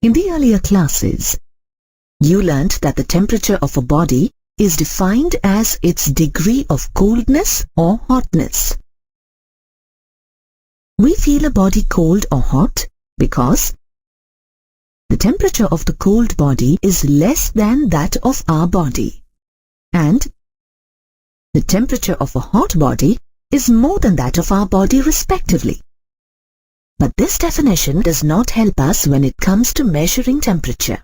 In the earlier classes, you learnt that the temperature of a body is defined as its degree of coldness or hotness. We feel a body cold or hot because the temperature of the cold body is less than that of our body, and the temperature of a hot body is more than that of our body respectively. But this definition does not help us when it comes to measuring temperature.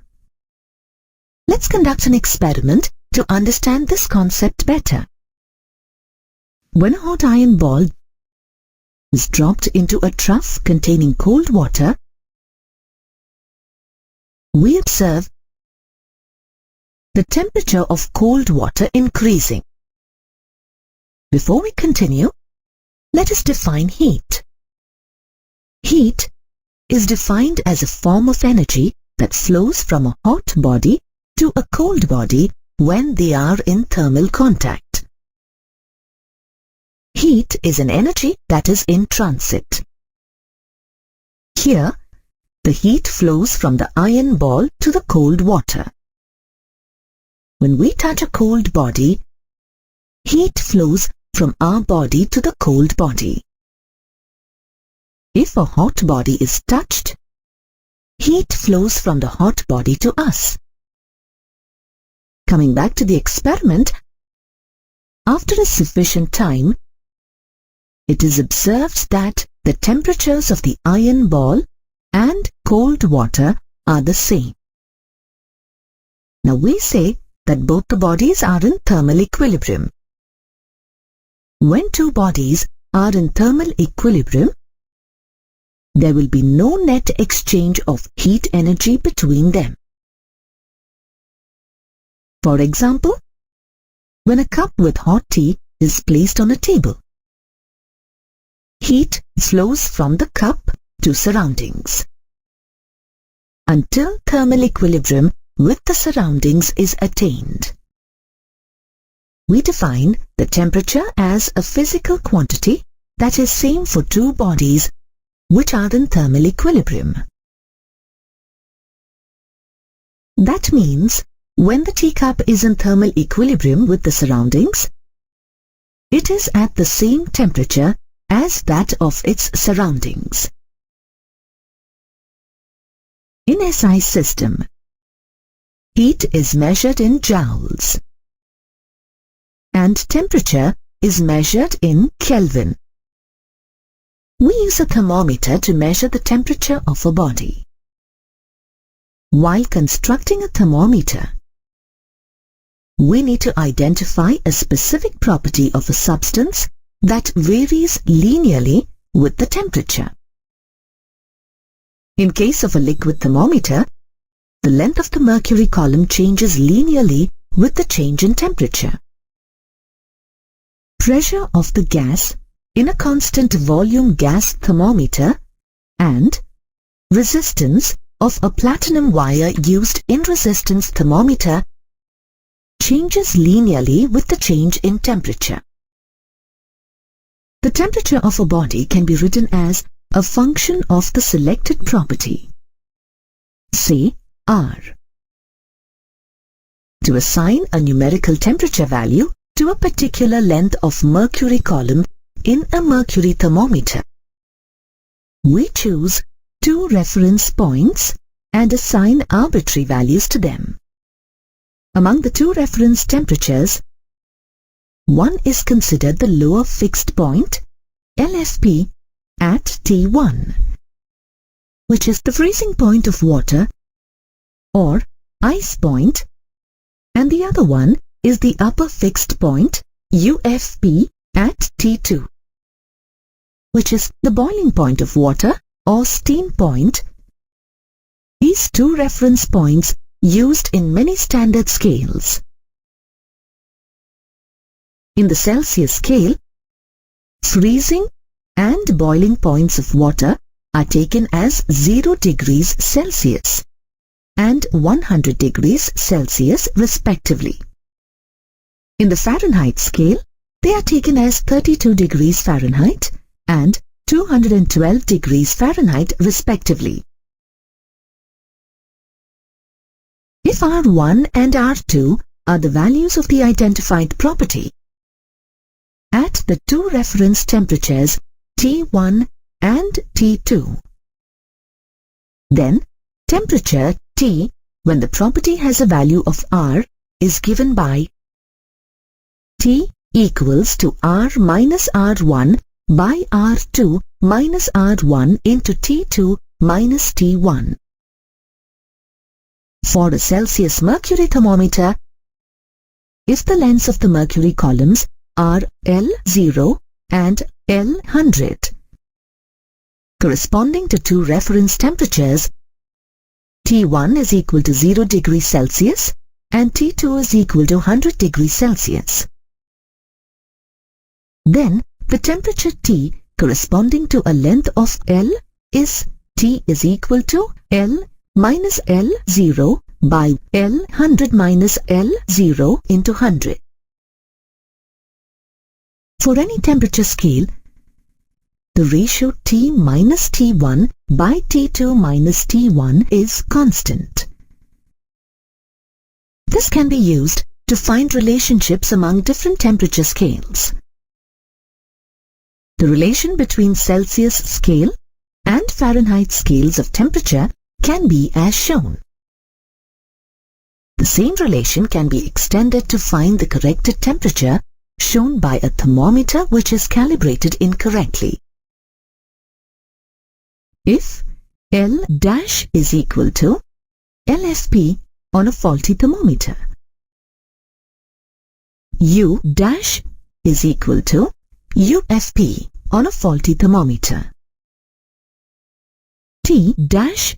Let's conduct an experiment to understand this concept better. When a hot iron ball is dropped into a trough containing cold water, we observe the temperature of cold water increasing. Before we continue, let us define heat. Heat is defined as a form of energy that flows from a hot body to a cold body when they are in thermal contact. Heat is an energy that is in transit. Here, the heat flows from the iron ball to the cold water. When we touch a cold body, heat flows from our body to the cold body. If a hot body is touched, heat flows from the hot body to us. Coming back to the experiment, after a sufficient time, it is observed that the temperatures of the iron ball and cold water are the same. Now we say that both the bodies are in thermal equilibrium. When two bodies are in thermal equilibrium, there will be no net exchange of heat energy between them. For example, when a cup with hot tea is placed on a table, heat flows from the cup to surroundings until thermal equilibrium with the surroundings is attained. We define the temperature as a physical quantity that is same for two bodies which are in thermal equilibrium. That means when the teacup is in thermal equilibrium with the surroundings, it is at the same temperature as that of its surroundings. In SI system, heat is measured in joules and temperature is measured in Kelvin. We use a thermometer to measure the temperature of a body. While constructing a thermometer, we need to identify a specific property of a substance that varies linearly with the temperature. In case of a liquid thermometer, the length of the mercury column changes linearly with the change in temperature. Pressure of the gas in a constant volume gas thermometer and resistance of a platinum wire used in resistance thermometer changes linearly with the change in temperature. The temperature of a body can be written as a function of the selected property, say R. To assign a numerical temperature value to a particular length of mercury column in a mercury thermometer, we choose two reference points and assign arbitrary values to them. Among the two reference temperatures, one is considered the lower fixed point, LFP, at T1, which is the freezing point of water or ice point, and the other one is the upper fixed point, UFP, at T2, which is the boiling point of water or steam point. These two reference points used in many standard scales. In the Celsius scale, freezing and boiling points of water are taken as 0 degrees Celsius and 100 degrees Celsius respectively. In the Fahrenheit scale, they are taken as 32 degrees Fahrenheit and 212 degrees Fahrenheit respectively. If R1 and R2 are the values of the identified property, at the two reference temperatures T1 and T2, then temperature T when the property has a value of R is given by T equals to R minus R1 by R2 minus R1 into T2 minus T1. For a Celsius mercury thermometer, if the lengths of the mercury columns are L0 and L100, corresponding to two reference temperatures, T1 is equal to 0 degrees Celsius and T2 is equal to 100 degrees Celsius. Then the temperature T corresponding to a length of L is T is equal to L minus L0 by L100 minus L0 into 100. For any temperature scale, the ratio T minus T1 by T2 minus T1 is constant. This can be used to find relationships among different temperature scales. The relation between Celsius scale and Fahrenheit scales of temperature can be as shown. The same relation can be extended to find the corrected temperature shown by a thermometer which is calibrated incorrectly. If L dash is equal to LFP on a faulty thermometer, U dash is equal to UFP on a faulty thermometer, T dash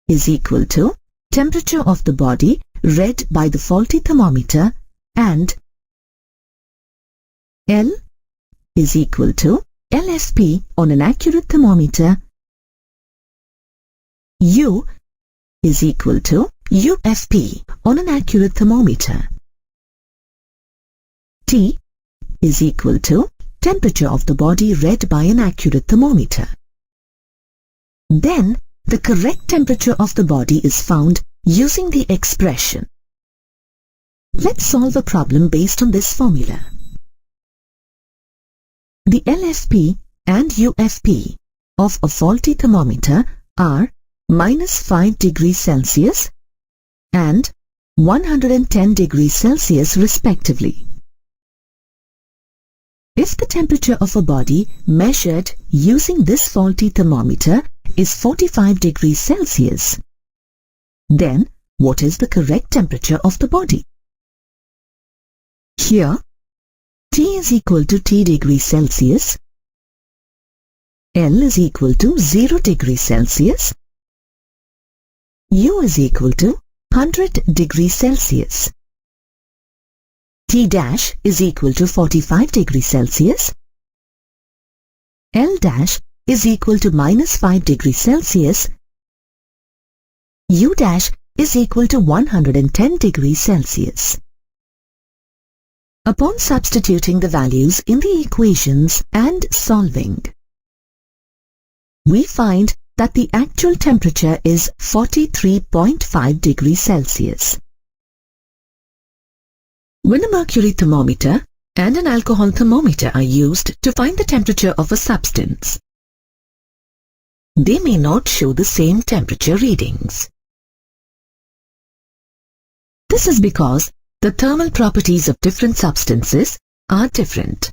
is equal to temperature of the body read by the faulty thermometer, and L is equal to LFP on an accurate thermometer, U is equal to UFP on an accurate thermometer, T is equal to temperature of the body read by an accurate thermometer. Then the correct temperature of the body is found using the expression. Let's solve a problem based on this formula. The LFP and UFP of a faulty thermometer are minus 5 degrees Celsius and 110 degrees Celsius respectively. If the temperature of a body measured using this faulty thermometer is 45 degrees Celsius, then what is the correct temperature of the body? Here, T is equal to T degrees Celsius, L is equal to 0 degrees Celsius, U is equal to 100 degrees Celsius, T dash is equal to 45 degrees Celsius, L dash is equal to minus 5 degrees Celsius, U dash is equal to 110 degrees Celsius. Upon substituting the values in the equations and solving, we find that the actual temperature is 43.5 degrees Celsius. When a mercury thermometer and an alcohol thermometer are used to find the temperature of a substance, they may not show the same temperature readings. This is because the thermal properties of different substances are different,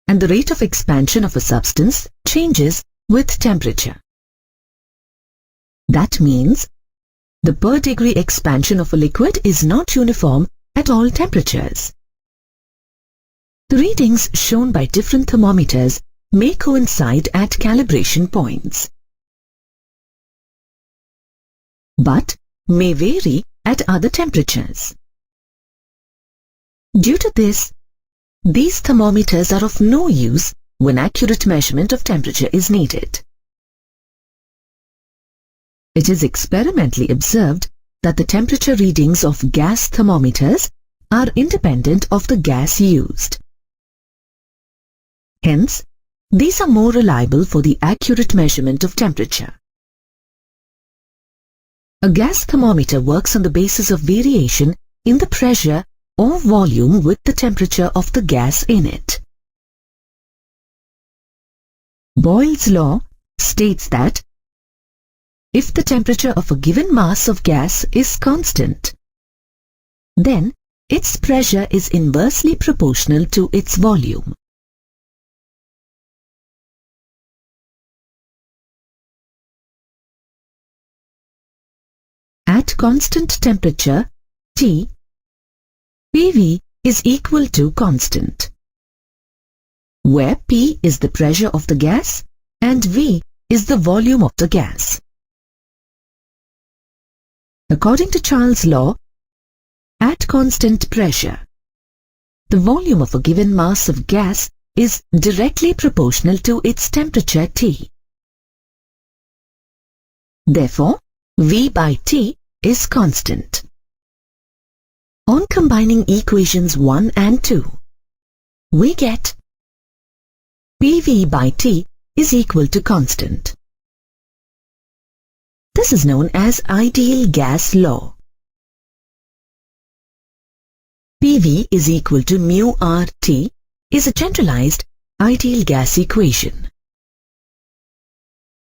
and the rate of expansion of a substance changes with temperature. That means the per degree expansion of a liquid is not uniform at all temperatures. The readings shown by different thermometers may coincide at calibration points, but may vary at other temperatures. Due to this, these thermometers are of no use when accurate measurement of temperature is needed. It is experimentally observed that the temperature readings of gas thermometers are independent of the gas used. Hence, these are more reliable for the accurate measurement of temperature. A gas thermometer works on the basis of variation in the pressure or volume with the temperature of the gas in it. Boyle's law states that if the temperature of a given mass of gas is constant, then its pressure is inversely proportional to its volume. At constant temperature T, PV is equal to constant, where P is the pressure of the gas and V is the volume of the gas. According to Charles' law, at constant pressure, the volume of a given mass of gas is directly proportional to its temperature T. Therefore, V by T is constant. On combining equations 1 and 2, we get PV by T is equal to constant. This is known as ideal gas law. PV is equal to mu RT is a generalized ideal gas equation,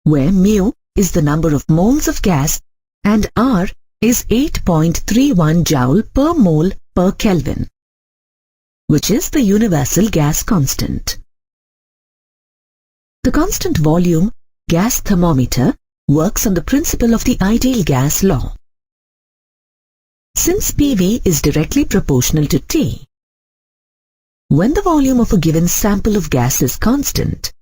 where mu is the number of moles of gas and R is 8.31 joule per mole per Kelvin, which is the universal gas constant. The constant volume gas thermometer works on the principle of the ideal gas law. Since PV is directly proportional to T, when the volume of a given sample of gas is constant,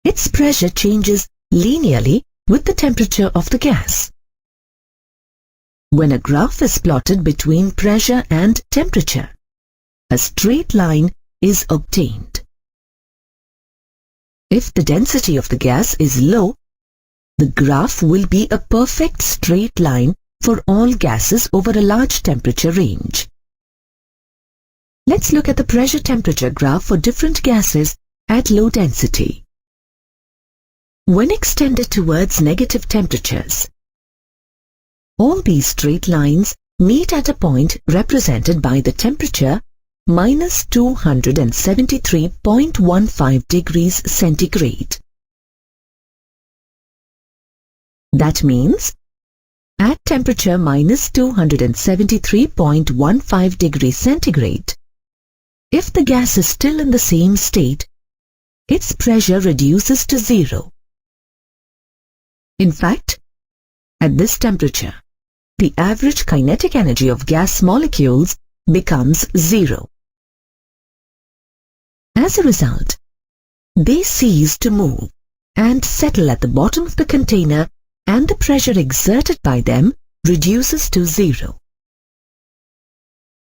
its pressure changes linearly with the temperature of the gas. When a graph is plotted between pressure and temperature, a straight line is obtained. If the density of the gas is low, the graph will be a perfect straight line for all gases over a large temperature range. Let's look at the pressure-temperature graph for different gases at low density. When extended towards negative temperatures, all these straight lines meet at a point represented by the temperature minus 273.15 degrees centigrade. That means, at temperature minus 273.15 degrees centigrade, if the gas is still in the same state, its pressure reduces to zero. In fact, at this temperature, the average kinetic energy of gas molecules becomes zero. As a result, they cease to move and settle at the bottom of the container, and the pressure exerted by them reduces to zero.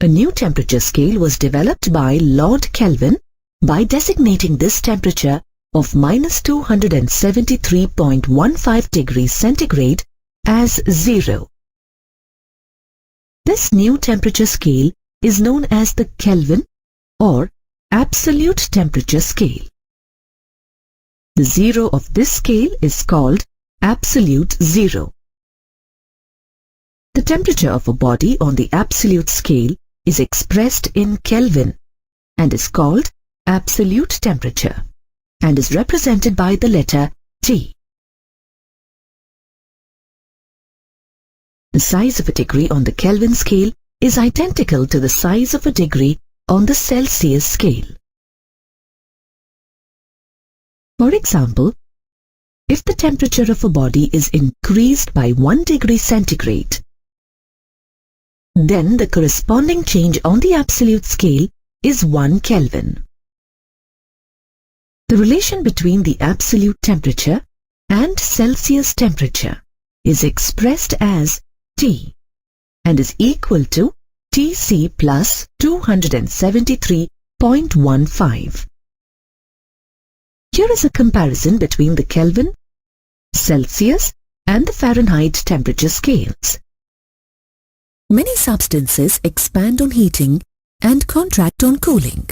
A new temperature scale was developed by Lord Kelvin by designating this temperature of minus 273.15 degrees centigrade as zero. This new temperature scale is known as the Kelvin or absolute temperature scale. The zero of this scale is called absolute zero. The temperature of a body on the absolute scale is expressed in Kelvin and is called absolute temperature and is represented by the letter T. The size of a degree on the Kelvin scale is identical to the size of a degree on the Celsius scale. For example, if the temperature of a body is increased by 1 degree centigrade, then the corresponding change on the absolute scale is 1 Kelvin. The relation between the absolute temperature and Celsius temperature is expressed as T and is equal to Tc plus 273.15. Here is a comparison between the Kelvin, Celsius and the Fahrenheit temperature scales. Many substances expand on heating and contract on cooling.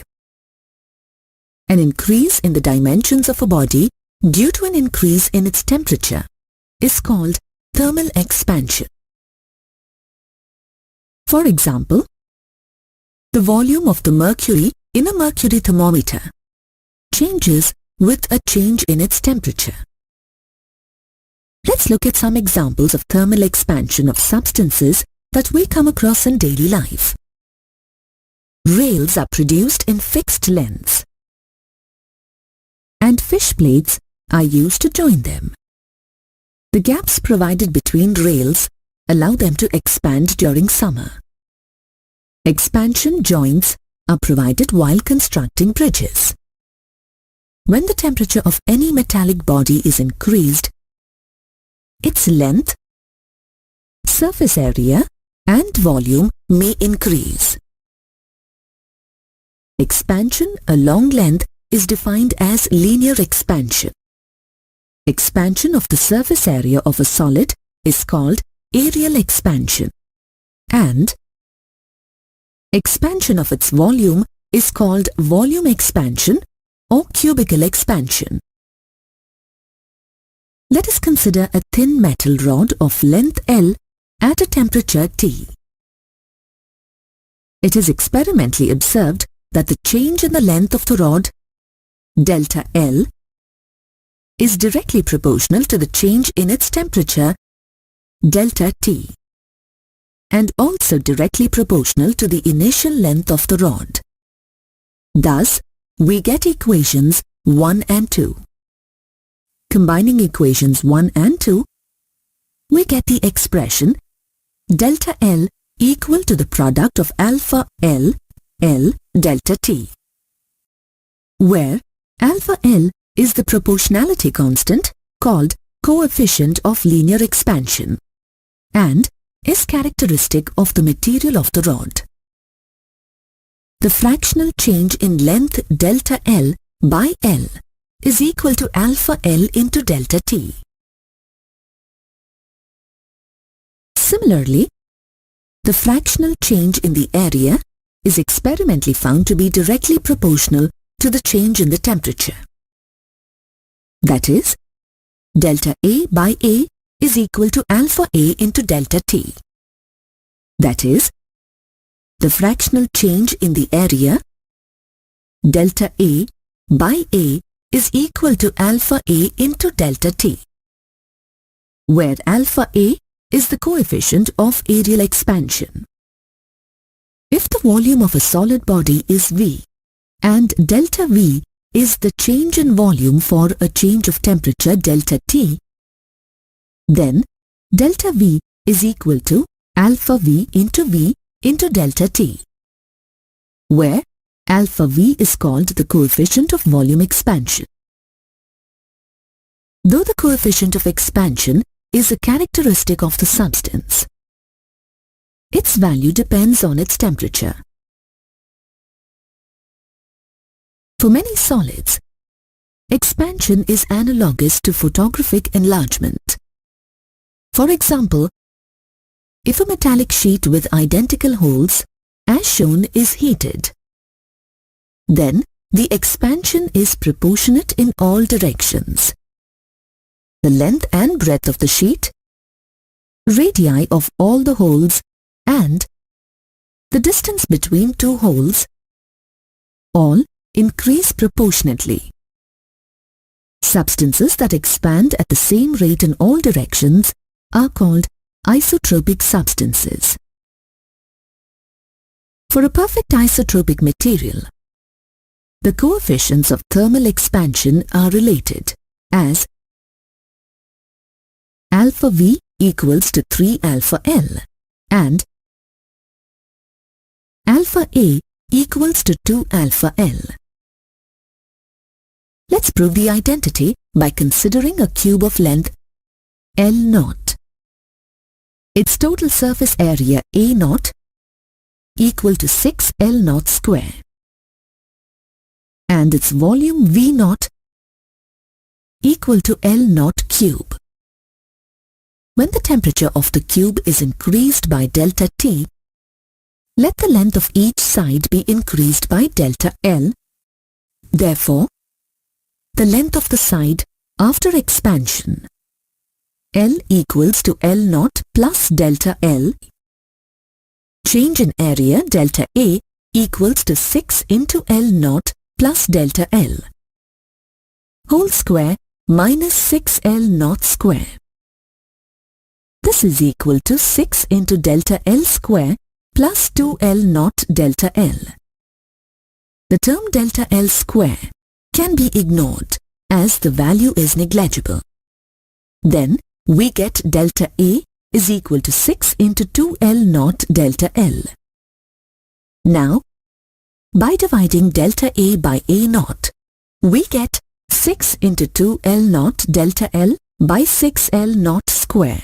An increase in the dimensions of a body due to an increase in its temperature is called thermal expansion. For example, the volume of the mercury in a mercury thermometer changes with a change in its temperature. Let's look at some examples of thermal expansion of substances that we come across in daily life. Rails are produced in fixed lengths, and fish plates are used to join them. The gaps provided between rails allow them to expand during summer. Expansion joints are provided while constructing bridges. When the temperature of any metallic body is increased, its length, surface area, and volume may increase. Expansion along length is defined as linear expansion. Expansion of the surface area of a solid is called areal expansion, and expansion of its volume is called volume expansion or cubical expansion. Let us consider a thin metal rod of length L at a temperature T. It is experimentally observed that the change in the length of the rod, delta L, is directly proportional to the change in its temperature, delta T, and also directly proportional to the initial length of the rod. Thus, we get equations 1 and 2. Combining equations 1 and 2, we get the expression delta L equal to the product of alpha L, L delta T, where alpha L is the proportionality constant called coefficient of linear expansion and is characteristic of the material of the rod. The fractional change in length delta L by L is equal to alpha L into delta T. Similarly, the fractional change in the area is experimentally found to be directly proportional to the change in the temperature. That is, delta A by A is equal to alpha A into delta T. That is, the fractional change in the area, delta A by A, is equal to alpha A into delta T, where alpha A is the coefficient of areal expansion. If the volume of a solid body is V and delta V is the change in volume for a change of temperature delta T, then delta V is equal to alpha V into delta T, where alpha V is called the coefficient of volume expansion. Though the coefficient of expansion is a characteristic of the substance, its value depends on its temperature. For many solids, expansion is analogous to photographic enlargement. For example, if a metallic sheet with identical holes, as shown, is heated, then the expansion is proportionate in all directions. The length and breadth of the sheet, radii of all the holes, and the distance between two holes all increase proportionately. Substances that expand at the same rate in all directions are called isotropic substances. For a perfect isotropic material, the coefficients of thermal expansion are related as alpha V equals to 3 alpha L and alpha A equals to 2 alpha L. Let's prove the identity by considering a cube of length L0. Its total surface area A0 equal to 6 L0 square and its volume V0 equal to L0 cube. When the temperature of the cube is increased by delta T, let the length of each side be increased by delta L. Therefore, the length of the side after expansion L equals to L naught plus delta L. Change in area delta A equals to 6 into L naught plus delta L whole square minus 6L naught square. This is equal to 6 into delta L square plus 2L naught delta L. The term delta L square can be ignored as the value is negligible. Then we get delta A is equal to 6 into 2L naught delta L. Now, by dividing delta A by A naught, we get 6 into 2L naught delta L by 6L naught square.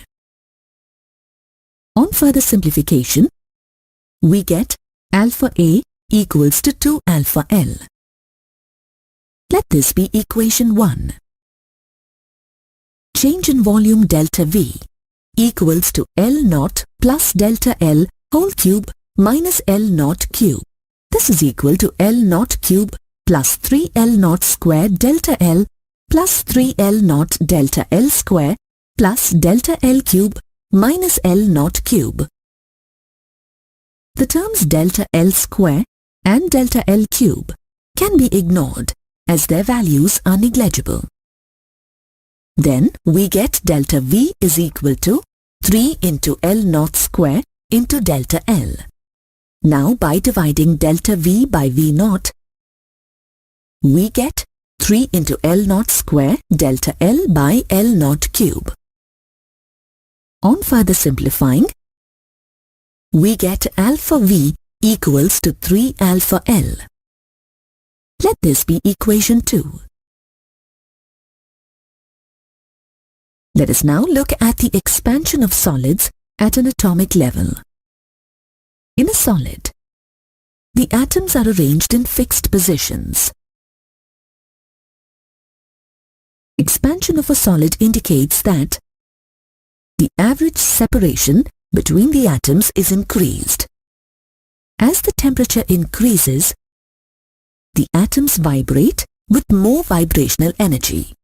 On further simplification, we get alpha A equals to 2 alpha L. Let this be equation 1. Change in volume delta V equals to L naught plus delta L whole cube minus L naught cube. This is equal to L naught cube plus 3L naught square delta L plus 3L naught delta L square plus delta L cube minus L naught cube. The terms delta L square and delta L cube can be ignored as their values are negligible. Then we get delta V is equal to 3 into L naught square into delta L. Now by dividing delta V by V naught, we get 3 into L naught square delta L by L naught cube. On further simplifying, we get alpha V equals to 3 alpha L. Let this be equation 2. Let us now look at the expansion of solids at an atomic level. In a solid, the atoms are arranged in fixed positions. Expansion of a solid indicates that the average separation between the atoms is increased. As the temperature increases, the atoms vibrate with more vibrational energy,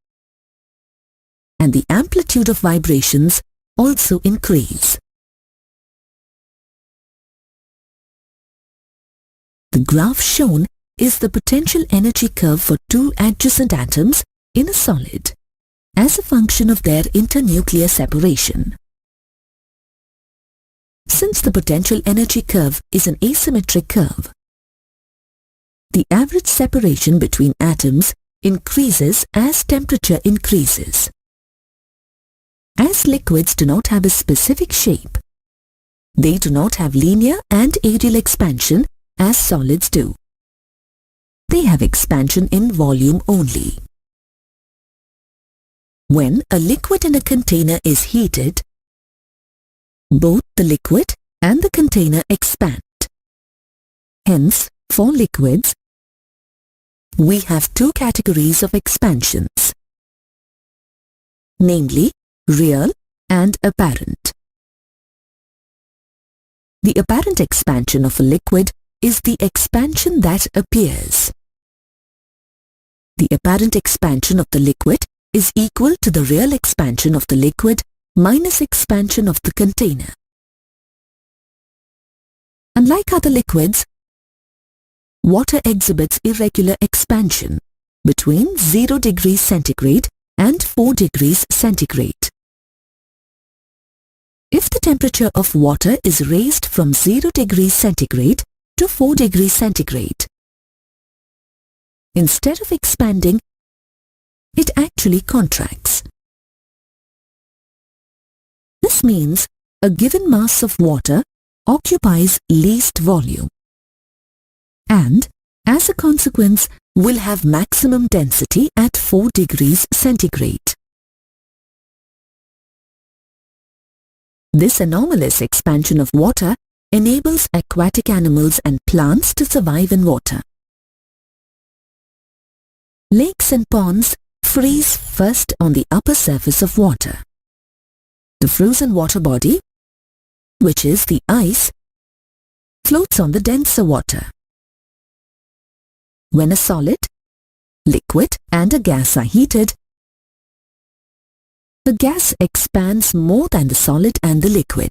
and the amplitude of vibrations also increase. The graph shown is the potential energy curve for two adjacent atoms in a solid as a function of their internuclear separation. Since the potential energy curve is an asymmetric curve, the average separation between atoms increases as temperature increases. As liquids do not have a specific shape, they do not have linear and aerial expansion as solids do. They have expansion in volume only. When a liquid in a container is heated, both the liquid and the container expand. Hence, for liquids, we have two categories of expansions, namely real and apparent. The apparent expansion of a liquid is the expansion that appears. The apparent expansion of the liquid is equal to the real expansion of the liquid minus expansion of the container. Unlike other liquids, water exhibits irregular expansion between 0 degrees centigrade and 4 degrees centigrade. If the temperature of water is raised from 0 degrees centigrade to 4 degrees centigrade, instead of expanding, it actually contracts. This means a given mass of water occupies least volume and, as a consequence, will have maximum density at 4 degrees centigrade. This anomalous expansion of water enables aquatic animals and plants to survive in water. Lakes and ponds freeze first on the upper surface of water. The frozen water body, which is the ice, floats on the denser water. When a solid, liquid and a gas are heated, the gas expands more than the solid and the liquid.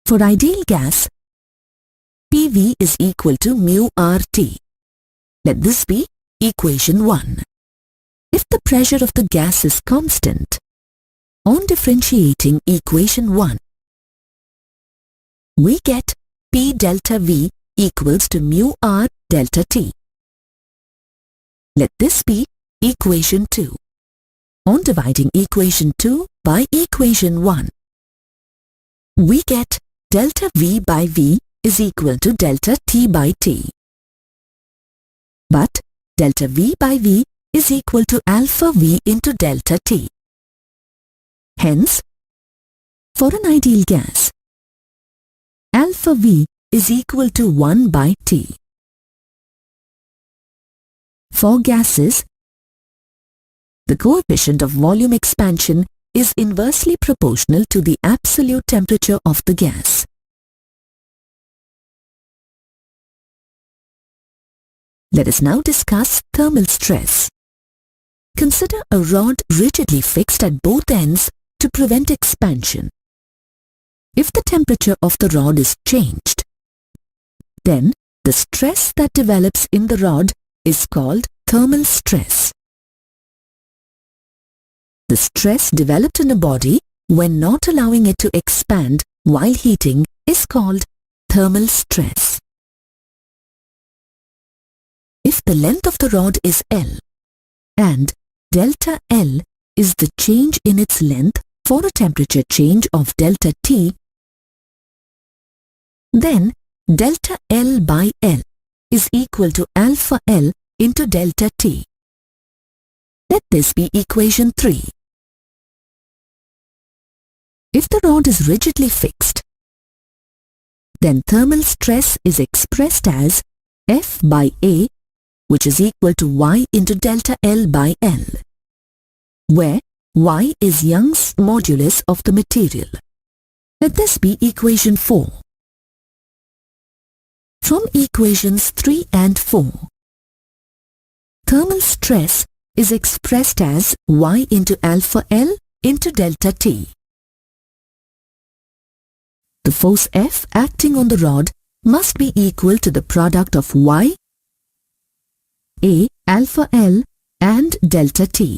For ideal gas, PV is equal to mu RT. Let this be equation 1. If the pressure of the gas is constant, on differentiating equation 1, we get P delta V equals to mu R delta T. Let this be equation 2. On dividing equation 2 by equation 1, we get delta V by V is equal to delta T by T. But delta V by V is equal to alpha V into delta T. Hence, for an ideal gas, alpha V is equal to 1 by T. For gases, the coefficient of volume expansion is inversely proportional to the absolute temperature of the gas. Let us now discuss thermal stress. Consider a rod rigidly fixed at both ends to prevent expansion. If the temperature of the rod is changed, then the stress that develops in the rod is called thermal stress. The stress developed in a body when not allowing it to expand while heating is called thermal stress. If the length of the rod is L and delta L is the change in its length for a temperature change of delta T, then delta L by L is equal to alpha L into delta T. Let this be equation 3. If the rod is rigidly fixed, then thermal stress is expressed as F by A, which is equal to Y into delta L by L, where Y is Young's modulus of the material. Let this be equation 4. From equations 3 and 4, thermal stress is expressed as Y into alpha L into delta T. The force F acting on the rod must be equal to the product of Y, A, alpha L and delta T.